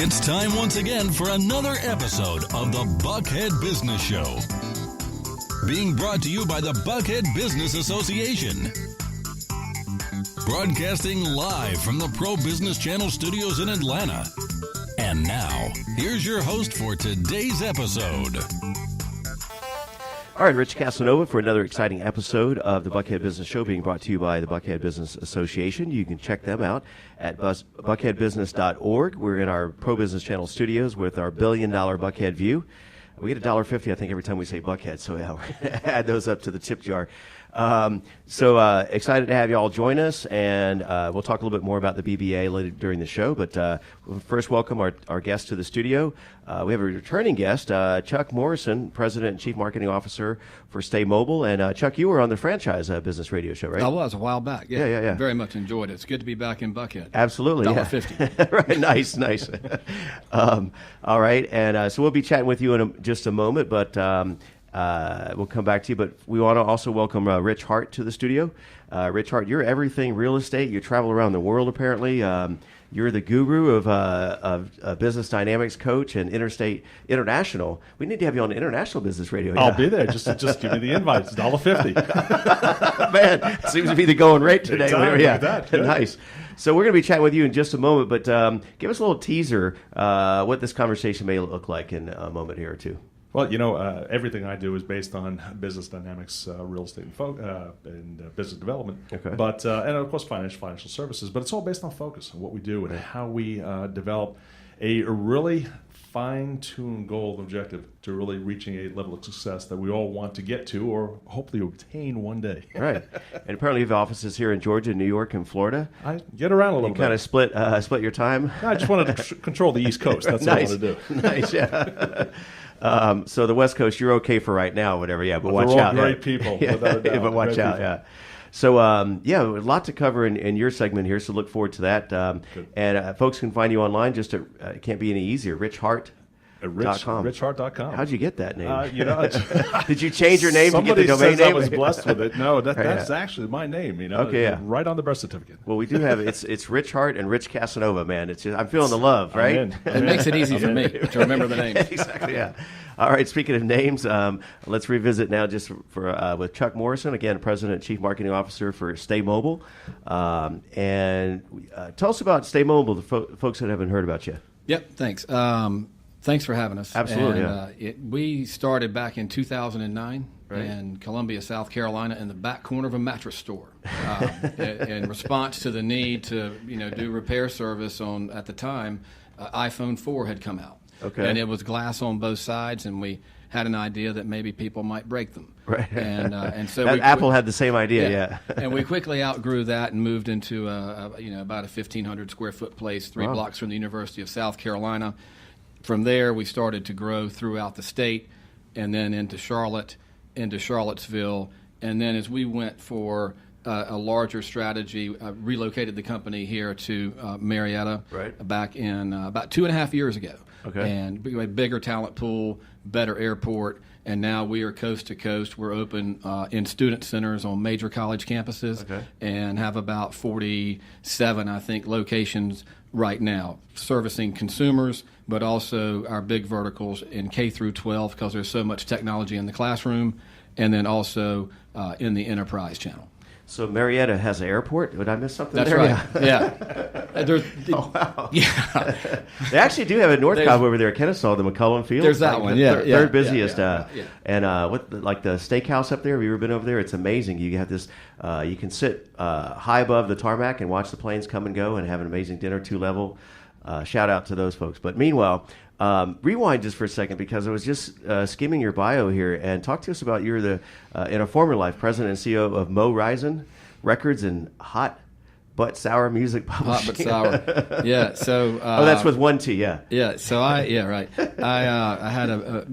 It's time once again for another episode of the Buckhead Business Show. Being brought to you by the Buckhead Business Association. Broadcasting live from the Pro Business Channel studios in Atlanta. And now, here's your host for today's episode. All right, Rich Casanova for another exciting episode of the Buckhead Business Show, being brought to you by the Buckhead Business Association. You can check them out at buckheadbusiness.org. We're in our Pro Business Channel studios with our $1 billion Buckhead view. We get $1.50, I think, every time we say Buckhead, so yeah, we're add those up to the tip jar. Excited to have you all join us, and we'll talk a little bit more about the BBA later during the show, but we'll first welcome our guest to the studio. We have a returning guest, Chuck Morrison, President and Chief Marketing Officer for Stay Mobile, and Chuck, you were on the franchise business radio show, right? I was a while back, yeah. Yeah. Very much enjoyed it. It's good to be back in Buckhead. Absolutely, $1.50. Right, nice. All right, and so we'll be chatting with you in just a moment, but we'll come back to you, but we want to also welcome Rich Hart to the studio. Rich Hart, you're everything real estate. You travel around the world, apparently. You're the guru of business dynamics coach and international. We need to have you on international business radio. I'll be there. Just give me the invite. It's $1.50. Man, seems to be the going rate today. Exactly, Yeah, like that. Nice. So we're going to be chatting with you in just a moment, but give us a little teaser what this conversation may look like in a moment here or two. Well, everything I do is based on business dynamics, real estate, and business development. Okay. But and of course financial services. But it's all based on focus and what we do and how we develop a really fine-tuned goal and objective to really reaching a level of success that we all want to get to or hopefully obtain one day. Right. And apparently you have offices here in Georgia, New York, and Florida. I get around a little You bit. kind of split your time. I just wanted to control the East Coast. That's Nice. what I want to do. Nice, yeah. So the West Coast, you're okay for right now, whatever, yeah, but watch They're all out. great people, Yeah. without a doubt. But watch Great out, people. yeah. So, a lot to cover in your segment here, so look forward to that. And folks can find you online, it can't be any easier, richhart.com. Richhart.com. How'd you get that name? It's Did you change your name to get the domain says name? I was blessed with it. No, that's Yeah. actually my name. Okay, yeah. Right on the birth certificate. Well, we do have it's Rich Hart and Rich Casanova, man. It's just, I'm feeling the love, right? I'm in. It makes it easy for me to remember the name. Exactly, yeah. All right, speaking of names, let's revisit now just with Chuck Morrison, again, President and Chief Marketing Officer for Stay Mobile. And tell us about Stay Mobile, the folks that haven't heard about you. Yep, thanks. Thanks for having us. Absolutely, and, we started back in 2009 Right. in Columbia, South Carolina, in the back corner of a mattress store, in response to the need to do repair service on, at the time, iPhone 4 had come out. Okay. And it was glass on both sides, and we had an idea that maybe people might break them. Right. And so Apple had the same idea, yeah. And we quickly outgrew that and moved into about a 1,500 square foot place, 3 Wow. blocks from the University of South Carolina. From there, we started to grow throughout the state, and then into Charlotte, into Charlottesville, and then as we went for a larger strategy, relocated the company here to Marietta Right. back in about 2.5 years ago. Okay. And we had a bigger talent pool, better airport, and now we are coast to coast. We're open in student centers on major college campuses, Okay. and have about 47, I think, locations right now, servicing consumers, but also our big verticals in K through 12 because there's so much technology in the classroom, and then also in the enterprise channel. So Marietta has an airport? Did I miss something That's there? right. Yeah. Oh, wow. Yeah. They actually do have a North There's- Cobb over there at Kennesaw, the McCullum Field. There's that Like one, the yeah, third busiest. yeah. And like the steakhouse up there, have you ever been over there? It's amazing. You have this, you can sit high above the tarmac and watch the planes come and go and have an amazing dinner, 2-level. Shout out to those folks. But meanwhile, rewind just for a second because I was just skimming your bio here and talk to us about you're the, in a former life, president and CEO of Mo Risen Records and Hot But Sour Music Publishing. Hot but sour. Yeah. So. That's with one T. Yeah. Yeah. So I had a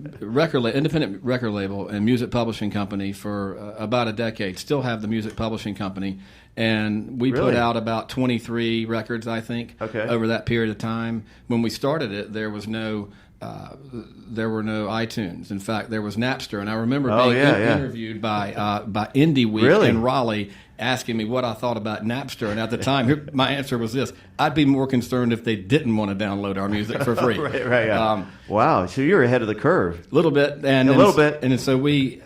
independent record label and music publishing company for about a decade. Still have the music publishing company, and we Really? put out about 23 records, I think, Okay. over that period of time. When we started it, there was no there were no iTunes. In fact, there was Napster, and I remember being interviewed by Indie Week in Raleigh, asking me what I thought about Napster. And at the time, my answer was this: I'd be more concerned if they didn't want to download our music for free. Right. Yeah. Wow. So you're ahead of the curve. A little bit, and so we,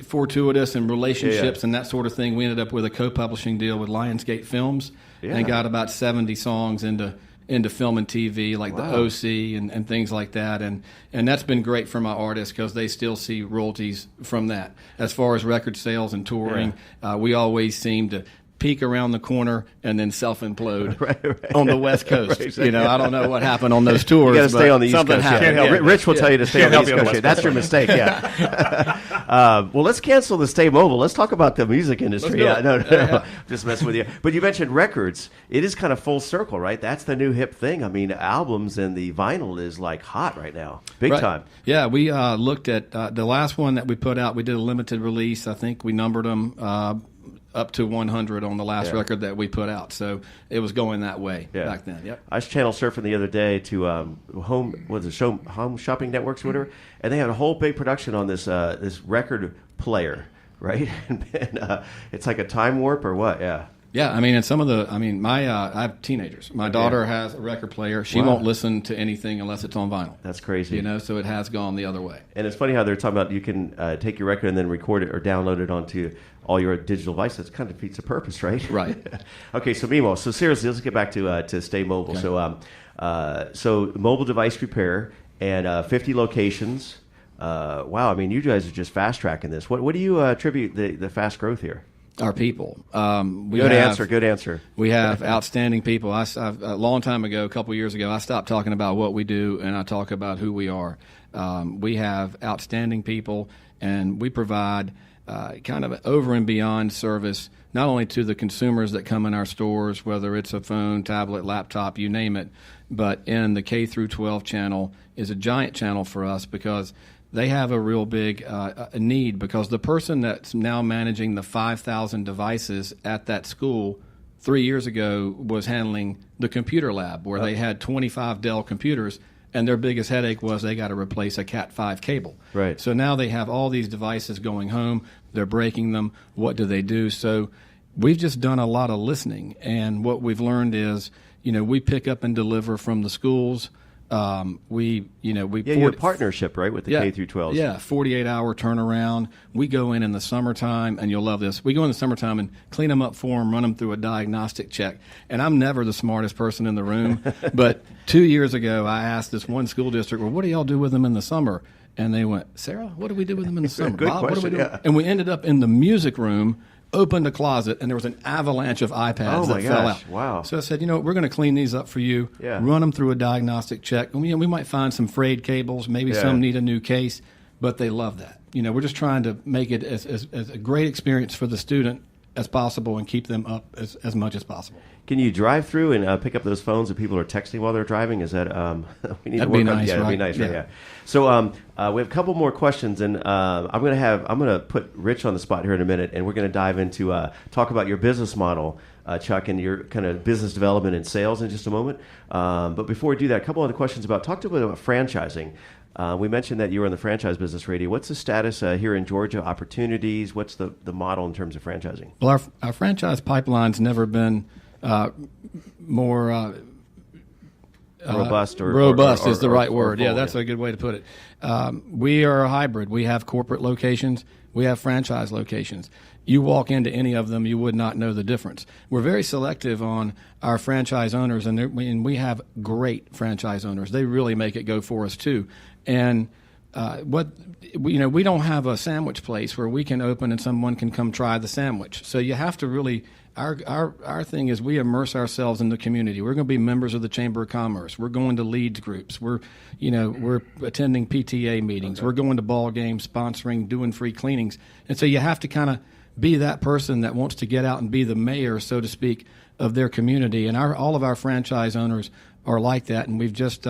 fortuitous and relationships and that sort of thing, we ended up with a co-publishing deal with Lionsgate Films and got about 70 songs into film and TV, like the OC and things like that. And that's been great for my artists because they still see royalties from that. As far as record sales and touring, we always seem to peak around the corner and then self-implode on the West Coast. I don't know what happened on those tours. You got to stay on the East Coast. Happened. Rich will tell you to stay on the East Coast. That's your mistake. Well, let's cancel the Stay Mobile. Let's talk about the music industry. No. Just messing with you. But you mentioned records. It is kind of full circle, right? That's the new hip thing. I mean, albums and the vinyl is like hot right now, big time. Yeah, we looked at the last one that we put out. We did a limited release. I think we numbered them up to 100 on the last record that we put out. So it was going that way back then. Yep. I was channel surfing the other day to Home Shopping Networks, whatever, and they had a whole big production on this this record player, right? and it's like a time warp or what? Yeah. Yeah, I mean, and I have teenagers. My daughter has a record player. She won't listen to anything unless it's on vinyl. That's crazy. So it has gone the other way. And it's funny how they're talking about you can take your record and then record it or download it onto all your digital devices. It kind of defeats the purpose, right? Right. Okay, so Mimo, so seriously, let's get back to Stay Mobile. Okay. So mobile device repair and 50 locations. Wow, I mean, you guys are just fast-tracking this. What do you attribute the fast growth here? Our people. Good answer. We have outstanding people. A long time ago, a couple years ago, I stopped talking about what we do and I talk about who we are. We have outstanding people, and we provide kind of an over and beyond service, not only to the consumers that come in our stores, whether it's a phone, tablet, laptop, you name it, but in the K through 12 channel is a giant channel for us because they have a real big need, because the person that's now managing the 5,000 devices at that school 3 years ago was handling the computer lab where they had 25 Dell computers, and their biggest headache was they got to replace a Cat5 cable. Right. So now they have all these devices going home. They're breaking them. What do they do? So we've just done a lot of listening, and what we've learned is, we pick up and deliver from the schools. You're a partnership, right, with the K through 12. Yeah, 48-hour turnaround. We go in the summertime, and you'll love this. We go in the summertime and clean them up for them, run them through a diagnostic check. And I'm never the smartest person in the room, but 2 years ago, I asked this one school district, well, what do y'all do with them in the summer? And they went, Sarah, what do we do with them in the summer? Good Bob, question, what do we do? And we ended up in the music room, opened a closet, and there was an avalanche of iPads that fell out. Wow. So I said, we're going to clean these up for you, run them through a diagnostic check. And, we might find some frayed cables, maybe some need a new case, but they love that. We're just trying to make it as a great experience for the student as possible and keep them up as much as possible. Can you drive through and pick up those phones that people are texting while they're driving? Is that we need that'd to work be nice, on? Yeah, right? That'd be nice, right? Yeah. So we have a couple more questions, and I'm going to put Rich on the spot here in a minute, and we're going to dive into talk about your business model, Chuck, and your kind of business development and sales in just a moment. But before we do that, a couple other questions talk to me about franchising. We mentioned that you were in the franchise business radio. What's the status here in Georgia? Opportunities? What's the model in terms of franchising? Well, our franchise pipeline's never been more robust. Robust is the right word. Yeah, that's a good way to put it. We are a hybrid. We have corporate locations. We have franchise locations. You walk into any of them, you would not know the difference. We're very selective on our franchise owners, and we have great franchise owners. They really make it go for us too. And we don't have a sandwich place where we can open and someone can come try the sandwich. So you have to really. Our thing is we immerse ourselves in the community. We're going to be members of the Chamber of Commerce. We're going to leads groups. We're attending PTA meetings. Okay. We're going to ball games, sponsoring, doing free cleanings. And so you have to kind of be that person that wants to get out and be the mayor, so to speak, of their community. And all of our franchise owners are like that, and we've just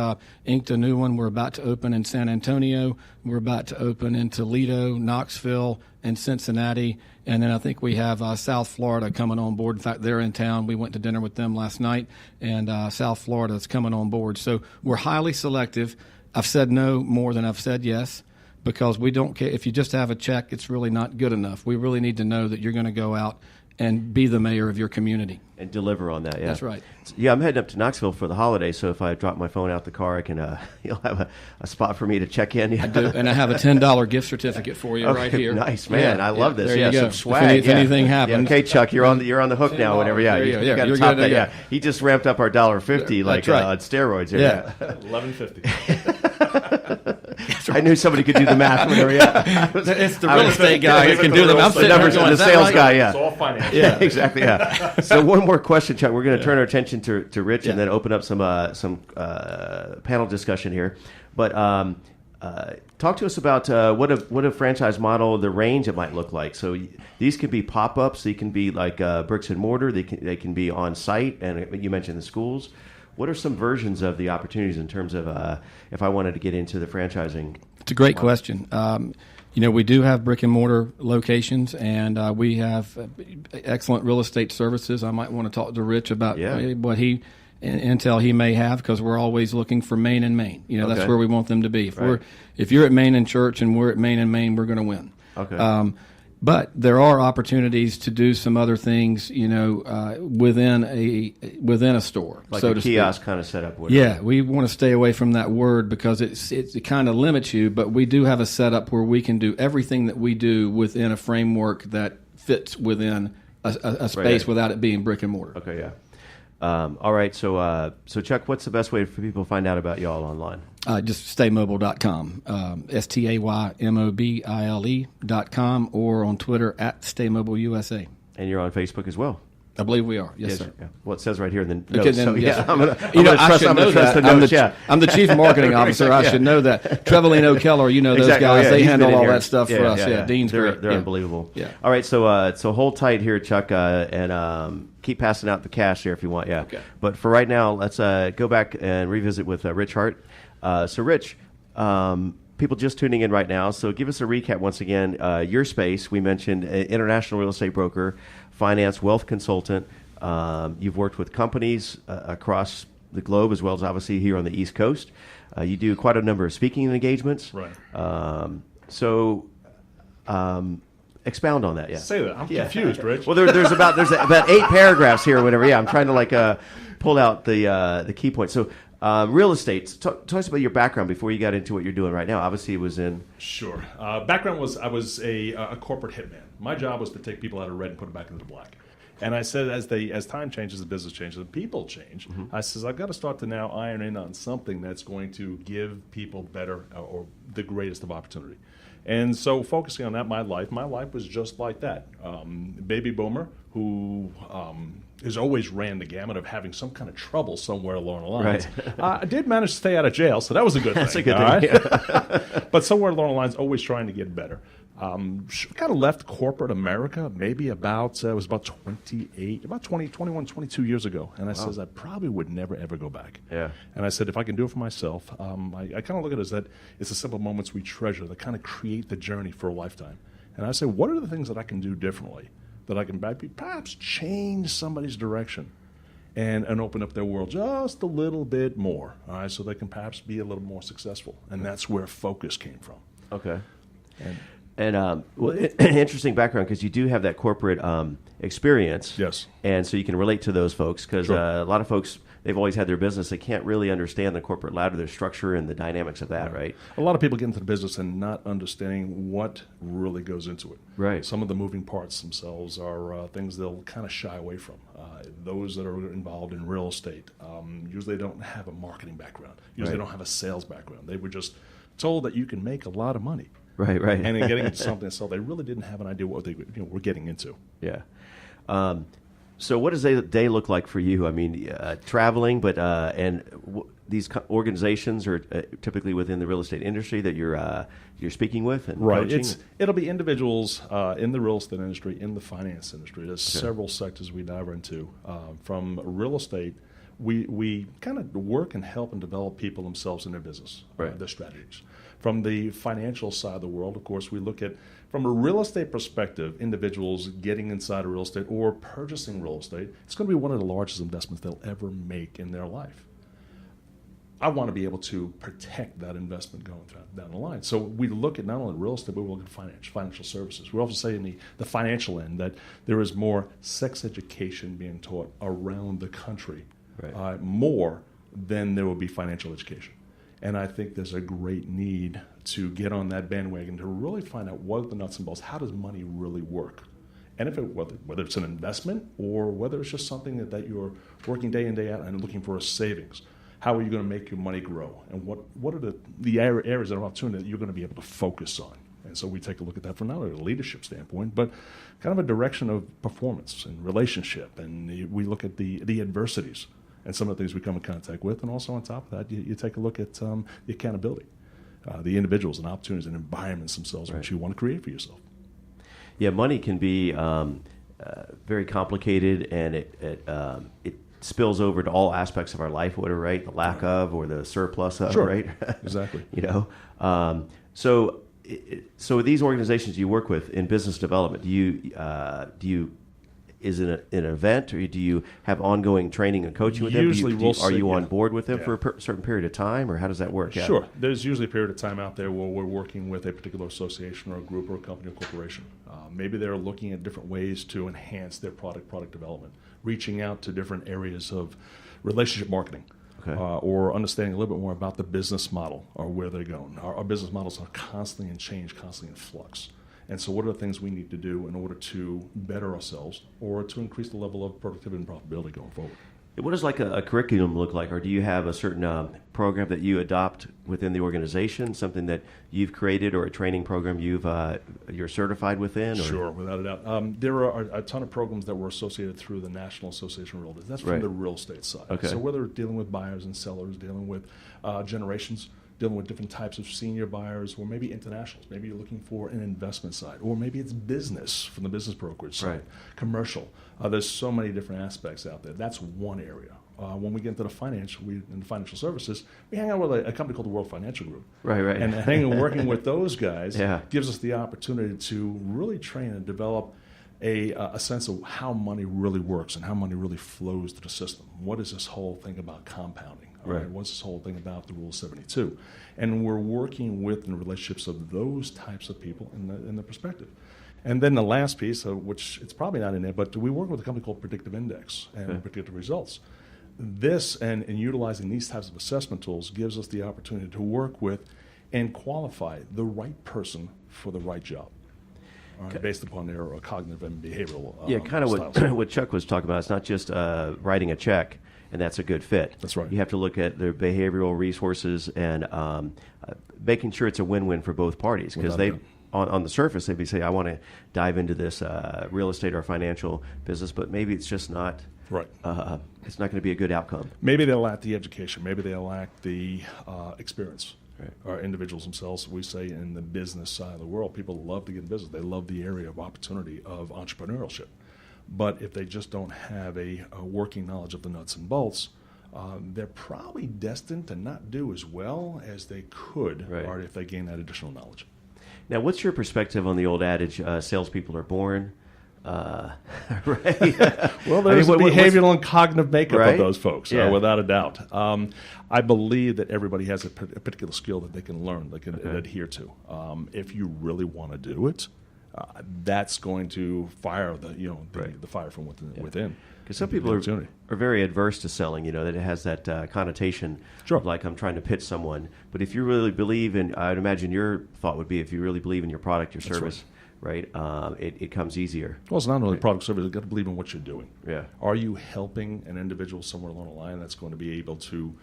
inked a new one. We're about to open in San Antonio. We're about to open in Toledo, Knoxville, and Cincinnati. And then I think we have South Florida coming on board. In fact, they're in town. We went to dinner with them last night, and South Florida is coming on board. So we're highly selective. I've said no more than I've said yes, because we don't care. If you just have a check, it's really not good enough. We really need to know that you're going to go out and be the mayor of your community. And deliver on that, yeah. That's right. Yeah, I'm heading up to Knoxville for the holiday, so if I drop my phone out the car, I can you'll have a spot for me to check in. I do, and I have a $10 gift certificate for you right here. Nice, man. Yeah, I love this. There you go. Some swag. If anything happens. Yeah, okay, Chuck, you're on the hook now. Whenever, yeah, you got to top that. Yeah, he just ramped up our $1.50 like right. On steroids. Yeah, $11.50. I knew somebody could do the math. Whenever, yeah, it's the real estate guy who can do them. I'm sitting there going, the sales guy. Yeah, It's all finance. Yeah, exactly. Yeah. So one more question, Chuck. We're going to turn our attention to Rich and then open up some panel discussion here. But talk to us about what a franchise model, the range it might look like. So these could be pop-ups. They can be like bricks and mortar. They can be on site. And you mentioned the schools. What are some versions of the opportunities in terms of if I wanted to get into the franchising? It's a great question. We do have brick and mortar locations, and we have excellent real estate services. I might want to talk to Rich about what intel he may have, because we're always looking for Main and Main. That's where we want them to be. If you're at Main and Church and we're at Main and Main, we're going to win. Okay. But there are opportunities to do some other things, within a store, like so a to kiosk speak. kind of setup. Yeah, we want to stay away from that word because it kind of limits you. But we do have a setup where we can do everything that we do within a framework that fits within a space without it being brick and mortar. Okay, yeah. All right, so Chuck, what's the best way for people to find out about y'all online? Just staymobile.com, STAYMOBILE.com, or on Twitter at StayMobileUSA. And you're on Facebook as well. I believe we are. Yes, sir. Yeah. Well, it says right here in the notes. Okay, then, so, yes, yeah, sir. I'm gonna I should know trust that. the notes. I'm the chief marketing officer. Exactly, I should know that. Trevelino Keller, those exactly. guys, they He's handle been in all here. that stuff for us. Yeah, Dean's they're great. unbelievable. Yeah. All right, so hold tight here, Chuck, and keep passing out the cash here if you want. Yeah. Okay. But for right now, let's go back and revisit with Rich Hart. So, Rich, people just tuning in right now, so give us a recap once again. Your space, we mentioned international real estate broker, finance, wealth consultant. You've worked with companies across the globe as well as obviously here on the East Coast. You do quite a number of speaking engagements. Right. Expound on that. Yeah. Say that. I'm confused, Rich. Well, there's about 8 paragraphs here or whatever. Yeah, I'm trying to pull out the key points. So real estate. Tell us about your background before you got into what you're doing right now. Obviously, it was in. Sure. Background was I was a corporate hitman. My job was to take people out of red and put them back into the black. And I said, as time changes, the business changes, the people change. Mm-hmm. I says, I've got to start to now iron in on something that's going to give people better or the greatest of opportunity. And so focusing on that, my life was just like that. Baby boomer who has always ran the gamut of having some kind of trouble somewhere along the lines. Right. I did manage to stay out of jail, so that was a good thing. That's a good thing. Right? But somewhere along the lines, always trying to get better. Kind of left corporate America maybe about, it was about 21, 22 years ago. And I says, I probably would never, ever go back. Yeah. And I said, if I can do it for myself, I kind of look at it as that it's the simple moments we treasure that kind of create the journey for a lifetime. And I say, what are the things that I can do differently that I can perhaps change somebody's direction and open up their world just a little bit more, all right, so they can perhaps be a little more successful. And that's where focus came from. Okay. And interesting background because you do have that corporate experience. Yes. And so you can relate to those folks because Sure. A lot of folks, they've always had their business. They can't really understand the corporate ladder, their structure, and the dynamics of that, right? A lot of people get into the business and not understanding what really goes into it. Right. Some of the moving parts themselves are things they'll kind of shy away from. Those that are involved in real estate usually don't have a marketing background. Usually Right. don't have a sales background. They were just told that you can make a lot of money. Right. And in getting into something to sell, they really didn't have an idea what they were getting into. Yeah. So what does a day look like for you? I mean, traveling, but these organizations are typically within the real estate industry that you're speaking with and coaching? It'll be individuals in the real estate industry, in the finance industry. There's several sectors we dive into. From real estate, we kind of work and help and develop people themselves in their business, their strategies. From the financial side of the world, of course, we look at, from a real estate perspective, individuals getting inside of real estate or purchasing real estate. It's going to be one of the largest investments they'll ever make in their life. I want to be able to protect that investment going down the line. So we look at not only real estate, but we look at financial services. We also say in the financial end that there is more sex education being taught around the country, more than there will be financial education. And I think there's a great need to get on that bandwagon to really find out what are the nuts and bolts. How does money really work? And whether it's an investment or whether it's just something that you're working day in, day out and looking for a savings. How are you going to make your money grow? And what are the areas of opportunity that you're going to be able to focus on? And so we take a look at that from not only a leadership standpoint, but kind of a direction of performance and relationship. And we look at the adversities and some of the things we come in contact with. And also on top of that, you take a look at the accountability, the individuals and opportunities and environments themselves which you want to create for yourself. Yeah, money can be very complicated, and it spills over to all aspects of our life, whatever, right? The lack of or the surplus of, right? Exactly. So these organizations you work with in business development, is it an event, or do you have ongoing training and coaching with them? Are you on board with them for a certain period of time, or how does that work? Sure. There's usually a period of time out there where we're working with a particular association or a group or a company or corporation. Maybe they're looking at different ways to enhance their product development, reaching out to different areas of relationship marketing. Or understanding a little bit more about the business model or where they're going. Our business models are constantly in change, constantly in flux. And so what are the things we need to do in order to better ourselves or to increase the level of productivity and profitability going forward? What does like a curriculum look like? Or do you have a certain program that you adopt within the organization, something that you've created, or a training program you're certified within? Or? Sure, without a doubt. There are a ton of programs that were associated through the National Association of Realtors. That's from the real estate side. So whether it's dealing with buyers and sellers, dealing with generations, dealing with different types of senior buyers, or maybe internationals. Maybe you're looking for an investment side, or maybe it's business from the business brokerage side, commercial. There's so many different aspects out there. That's one area. When we get into the financial services, we hang out with a company called the World Financial Group. And hanging and working with those guys gives us the opportunity to really train and develop a sense of how money really works and how money really flows through the system. What is this whole thing about compounding? What's this whole thing about the Rule of 72? And we're working with the relationships of those types of people in the perspective. And then the last piece, which it's probably not in there, but we work with a company called Predictive Index and Predictive Results. This and utilizing these types of assessment tools gives us the opportunity to work with and qualify the right person for the right job. Based upon their cognitive and behavioral kind of what Chuck was talking about. It's not just writing a check, and that's a good fit. That's right. You have to look at their behavioral resources and making sure it's a win-win for both parties, because on the surface, they'd be saying, I want to dive into this real estate or financial business, but maybe it's just not it's not going to be a good outcome. Maybe they lack the education. Maybe they lack the experience. Our individuals themselves, we say in the business side of the world, people love to get in business. They love the area of opportunity of entrepreneurship. But if they just don't have a working knowledge of the nuts and bolts, they're probably destined to not do as well as they could or if they gain that additional knowledge. Now, what's your perspective on the old adage, salespeople are born? Well, there's the behavioral and cognitive makeup of those folks, without a doubt. I believe that everybody has a particular skill that they can learn, they can adhere to. If you really want to do it, that's going to fire the fire from within. Because some people are very adverse to selling, that it has that connotation of like I'm trying to pitch someone. But if you really believe in, I'd imagine your thought would be if you really believe in your product, your service, it comes easier. Well, it's not only product service, you've got to believe in what you're doing. Yeah. Are you helping an individual somewhere along the line that's going to be able to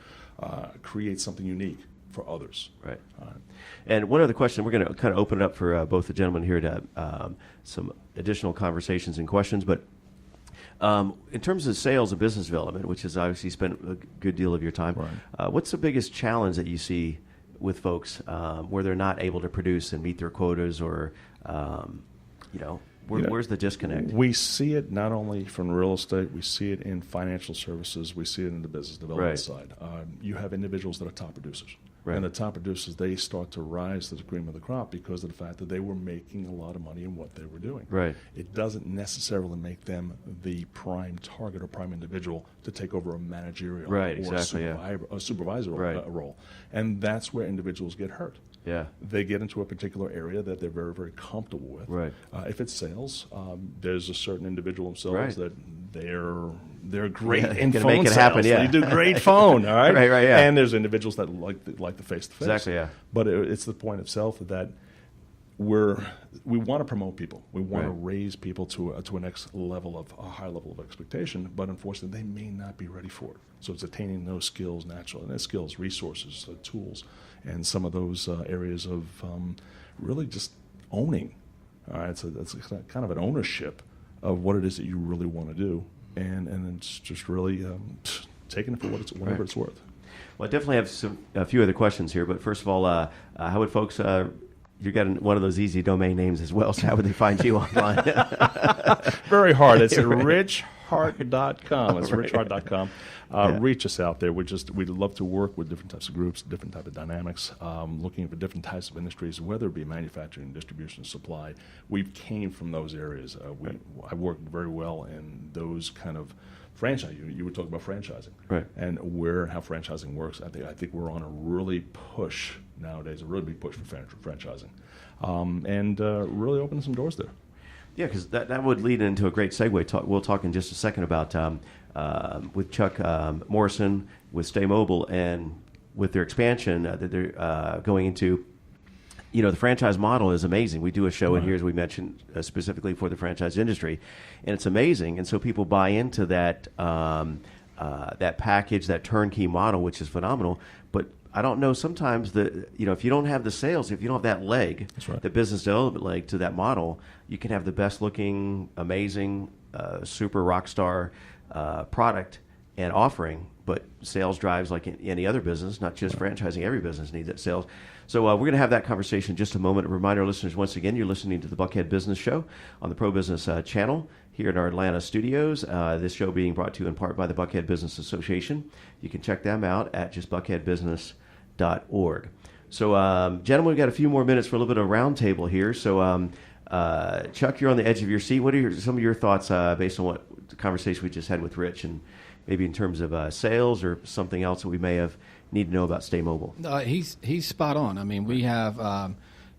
create something unique for others? Right. And one other question, we're going to kind of open it up for both the gentlemen here to some additional conversations and questions, but in terms of sales and business development, which has obviously spent a good deal of your time, what's the biggest challenge that you see with folks where they're not able to produce and meet their quotas, or where's the disconnect? We see it not only from real estate, we see it in financial services, we see it in the business development side. You have individuals that are top producers. Right. And the top producers, they start to rise to the cream of the crop because of the fact that they were making a lot of money in what they were doing. Right. It doesn't necessarily make them the prime target or prime individual to take over a managerial Right, or exactly, a supervisor Right. role. And that's where individuals get hurt. Yeah. They get into a particular area that they're very, very comfortable with. Right. If it's sales, there's a certain individual themselves Right. that they're great in gonna phone make it sales. happen, yeah. They do great phone, all right? Right, yeah. And there's individuals that like the face-to-face. Exactly, yeah. But it's the point of self that we want to promote people. We want to Right. raise people to a next level of a high level of expectation. But unfortunately, they may not be ready for it. So it's attaining those skills naturally, and those skills, resources, tools, and some of those areas of really just owning. All right, so that's kind of an ownership of what it is that you really want to do, and it's just really taking it for whatever it's worth. Well, I definitely have a few other questions here, but first of all, how would folks? You got one of those easy domain names as well, so how would they find you online? Very hard. It's at richhart.com. It's richhart.com. Yeah. Reach us out there. We'd love to work with different types of groups, different type of dynamics, looking for different types of industries, whether it be manufacturing, distribution, supply. We came from those areas. I worked very well in those kind of franchise. You were talking about franchising, Right. and how franchising works. I think we're on a really push nowadays, a really big push for franchising, and really opening some doors there. Yeah, because that would lead into a great segue. We'll talk in just a second about with Chuck Morrison, with Stay Mobile, and with their expansion that they're going into. You know, the franchise model is amazing. We do a show in here, as we mentioned, specifically for the franchise industry, and it's amazing. And so people buy into that that package, that turnkey model, which is phenomenal. But I don't know, sometimes if you don't have the sales, if you don't have that leg, That's right. the business development leg to that model, you can have the best looking, amazing, super rock star product and offering, but sales drives like in any other business, not just franchising. Every business needs that sales. So we're going to have that conversation in just a moment. Remind our listeners once again, you're listening to the Buckhead Business Show on the Pro Business channel here in our Atlanta studios. This show being brought to you in part by the Buckhead Business Association. You can check them out at just buckheadbusiness.org. So, gentlemen, we've got a few more minutes for a little bit of roundtable here. So, Chuck, you're on the edge of your seat. What are some of your thoughts based on what the conversation we just had with Rich, and maybe in terms of sales or something else that we may have need to know about Stay Mobile? He's spot on. I mean, we have a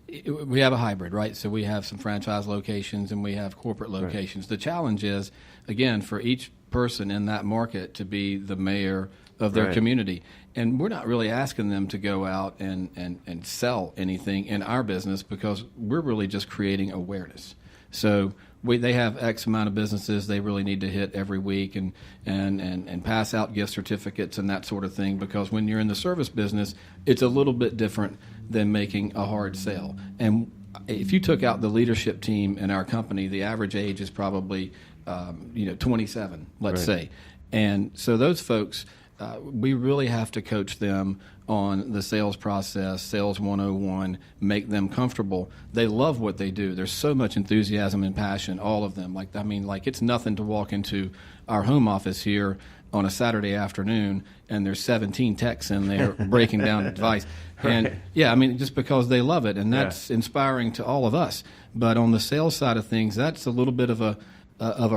hybrid, right? So we have some franchise locations and we have corporate locations. Right. The challenge is, again, for each person in that market to be the mayor of their community. And we're not really asking them to go out and sell anything in our business, because we're really just creating awareness. So they have X amount of businesses they really need to hit every week and pass out gift certificates and that sort of thing, because when you're in the service business, it's a little bit different than making a hard sale. And if you took out the leadership team in our company, the average age is probably 27, let's say. And so those folks, we really have to coach them on the sales process, sales 101, make them comfortable. They love what they do. There's so much enthusiasm and passion, all of them. Like it's nothing to walk into our home office here on a Saturday afternoon and there's 17 techs in there breaking down advice. And just because they love it, and that's inspiring to all of us. But on the sales side of things, that's a little bit of a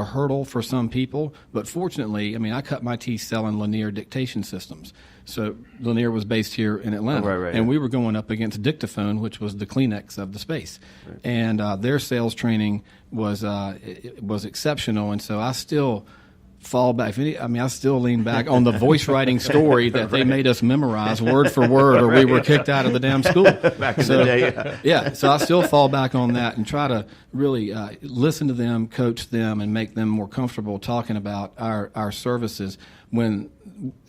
hurdle for some people. But fortunately, I cut my teeth selling Lanier dictation systems. So Lanier was based here in Atlanta, and we were going up against Dictaphone, which was the Kleenex of the space. Right. And their sales training was exceptional, and so I still fall back. I still lean back on the voice writing story that they made us memorize word for word, or we were kicked out of the damn school. Back in the day. So I still fall back on that and try to really listen to them, coach them, and make them more comfortable talking about our services, when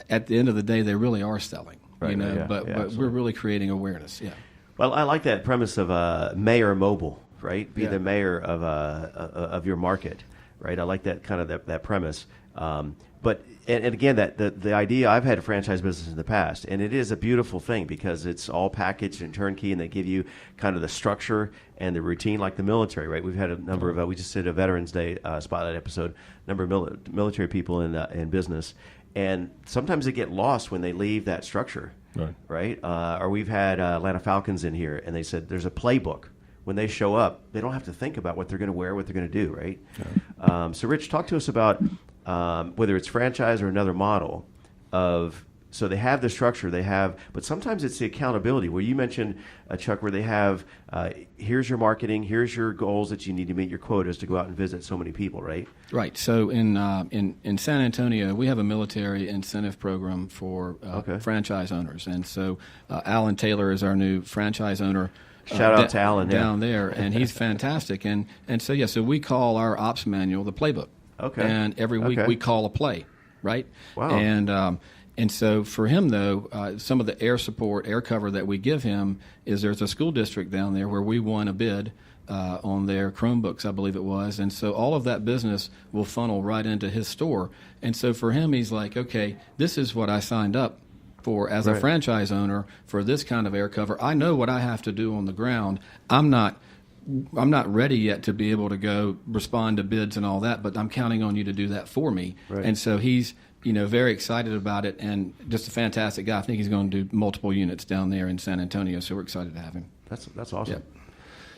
at the end of the day they really are selling. But we're really creating awareness. Yeah. Well, I like that premise of mayor mobile, right? Be the mayor of your market, right? I like that kind of that premise. But again, that the idea, I've had a franchise business in the past, and it is a beautiful thing because it's all packaged and turnkey, and they give you kind of the structure and the routine like the military, right? We've had a number of we just did a Veterans Day spotlight episode, number of military people in business, and sometimes they get lost when they leave that structure. right? Or we've had Atlanta Falcons in here, and they said there's a playbook. When they show up, they don't have to think about what they're going to wear, what they're going to do, right? So, Rich, talk to us about whether it's franchise or another model of. So they have the structure, but sometimes it's the accountability. Where you mentioned, Chuck, where they have, here's your marketing, here's your goals that you need to meet your quotas to go out and visit so many people, right? Right. So in San Antonio, we have a military incentive program for franchise owners, and so Alan Taylor is our new franchise owner. Shout out to Alan down there, and he's fantastic. And so we call our ops manual the playbook. Okay. And every week we call a play, right? Wow. And so for him, though, some of the air cover that we give him is there's a school district down there where we won a bid on their Chromebooks, I believe it was. And so all of that business will funnel right into his store. And so for him, he's like, okay, this is what I signed up for as a franchise owner for this kind of air cover. I know what I have to do on the ground. I'm not ready yet to be able to go respond to bids and all that, but I'm counting on you to do that for me. Right. And so he's very excited about it, and just a fantastic guy. I think he's going to do multiple units down there in San Antonio, so we're excited to have him. That's awesome.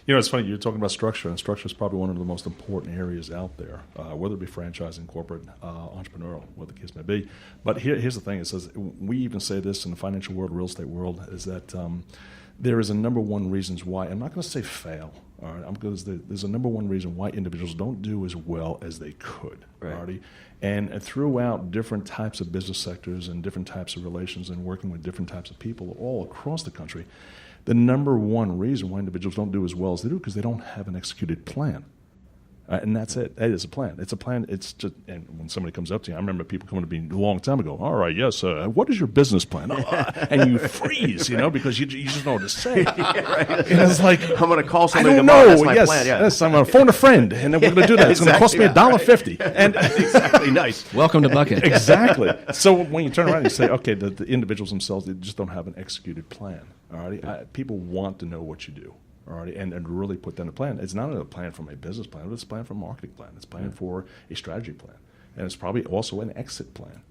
Yeah. It's funny, you're talking about structure, and structure is probably one of the most important areas out there, whether it be franchising, corporate, entrepreneurial, what the case may be. But here's the thing, it says, we even say this in the financial world, real estate world, is that there is a number one reasons why, I'm not going to say fail, all right, because there's a number one reason why individuals don't do as well as they could, already. And throughout different types of business sectors and different types of relations and working with different types of people all across the country, the number one reason why individuals don't do as well as they do is because they don't have an executed plan. And that's it. It is a plan. It's a plan. It's just, and when somebody comes up to you, I remember people coming to me a long time ago. All right, yes. What is your business plan? And you freeze, because you just know what to say. And it's like, I'm going to call somebody I don't tomorrow. know. That's my yes, plan. Yeah. Yes, I'm going to phone a friend, and then we're going to do that. It's going to cost me $1.50. And exactly, nice. Welcome to Buckhead. Exactly. So when you turn around and you say, okay, the individuals themselves, they just don't have an executed plan. All right, people want to know what you do. All right, and really put down a plan. It's not a plan from a business plan, but it's a plan for a marketing plan. It's a plan for a strategy plan. And it's probably also an exit plan.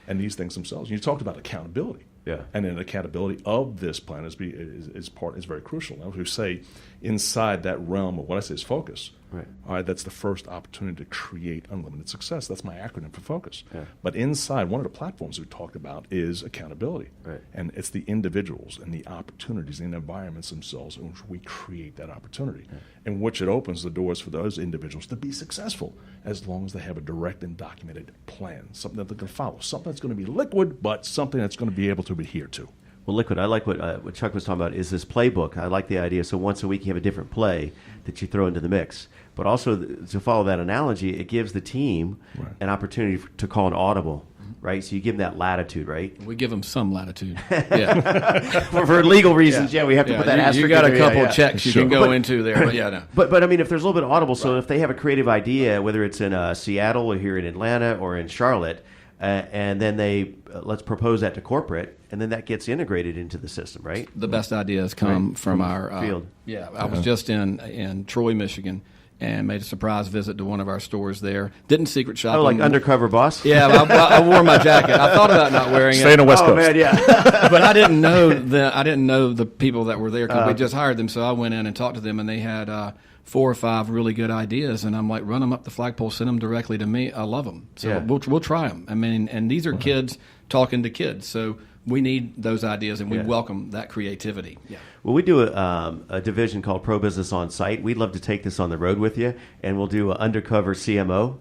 And these things themselves. You talked about accountability. Yeah. And then accountability of this plan is very crucial. Now, if you say inside that realm of what I say is focus, all right, that's the first opportunity to create unlimited success. That's my acronym for focus. Yeah. But inside, one of the platforms we talked about is accountability. Right. And it's the individuals and the opportunities and the environments themselves in which we create that opportunity, in which it opens the doors for those individuals to be successful as long as they have a direct and documented plan, something that they can follow, something that's going to be liquid, but something that's going to be able to adhere to. Well, liquid, I like what Chuck was talking about is this playbook. I like the idea. So once a week you have a different play that you throw into the mix. But also, to follow that analogy, it gives the team an opportunity to call an audible, right? So you give them that latitude, right? We give them some latitude. Yeah. for legal reasons, we have to put that asterisk. You got a couple checks you can go into there. But no. But I mean, if there's a little bit of audible, so if they have a creative idea, whether it's in Seattle or here in Atlanta or in Charlotte, and then they let's propose that to corporate, and then that gets integrated into the system, right? The best ideas come from our field. I was just in Troy, Michigan, and made a surprise visit to one of our stores there. Didn't secret shop. Oh, like undercover boss? Yeah, I wore my jacket. I thought about not wearing it. Stay on the West Coast. Man, yeah. But I didn't know the people that were there because we just hired them. So I went in and talked to them, and they had 4 or 5 really good ideas, and I'm like, run them up the flagpole, send them directly to me. I love them. So we'll try them. I mean, and these are kids talking to kids. So we need those ideas, and we welcome that creativity. Yeah. Well, we do a division called Pro Business On Site. We'd love to take this on the road with you, and we'll do an undercover CMO.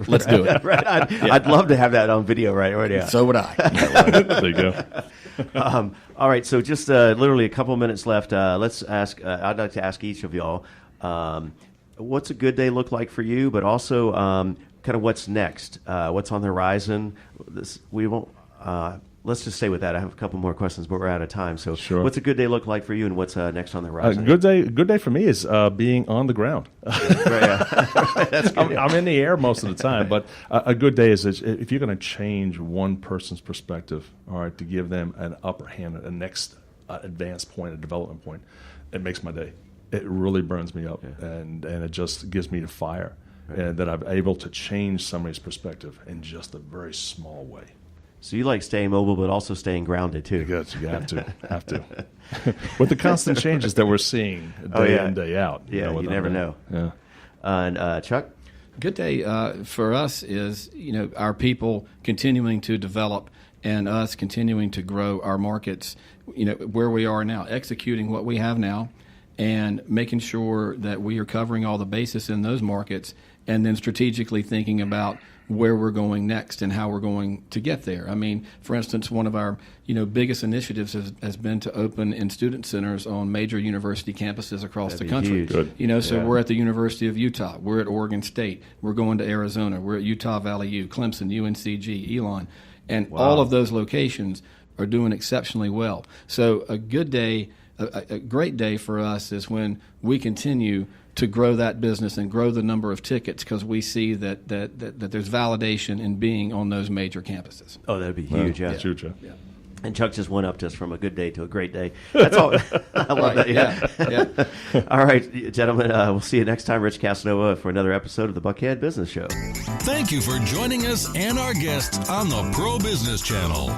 Let's do it. I'd love to have that on video right now. So would I. There you go. All right, so just literally a couple minutes left. Let's ask. I'd like to ask each of y'all, what's a good day look like for you, but also kind of what's next, what's on the horizon. We won't. Let's just stay with that. I have a couple more questions, but we're out of time. So, what's a good day look like for you, and what's next on the horizon? Good day for me is being on the ground. That's good. I'm in the air most of the time, but a good day is if you're going to change one person's perspective, all right, to give them an upper hand, a next advanced point, a development point, it makes my day. It really burns me up, and it just gives me the fire, and that I'm able to change somebody's perspective in just a very small way. So you like staying mobile, but also staying grounded too. Good. You have to. With the constant changes that we're seeing day in, day out. Yeah, you never know. Yeah. And Chuck? Good day for us is, our people continuing to develop and us continuing to grow our markets, where we are now, executing what we have now and making sure that we are covering all the bases in those markets and then strategically thinking about where we're going next and how we're going to get there. I mean, for instance, one of our biggest initiatives has been to open in student centers on major university campuses across the country. Huge. Good. So we're at the University of Utah, we're at Oregon State, we're going to Arizona, we're at Utah Valley U, Clemson, UNCG, Elon, and all of those locations are doing exceptionally well. So a good day, a great day for us is when we continue to grow that business and grow the number of tickets because we see that there's validation in being on those major campuses. Oh, that'd be huge. That's huge. Yeah. And Chuck just went up to us from a good day to a great day. That's all. I love that. Yeah. All right, gentlemen. We'll see you next time, Rich Casanova, for another episode of the Buckhead Business Show. Thank you for joining us and our guests on the Pro Business Channel.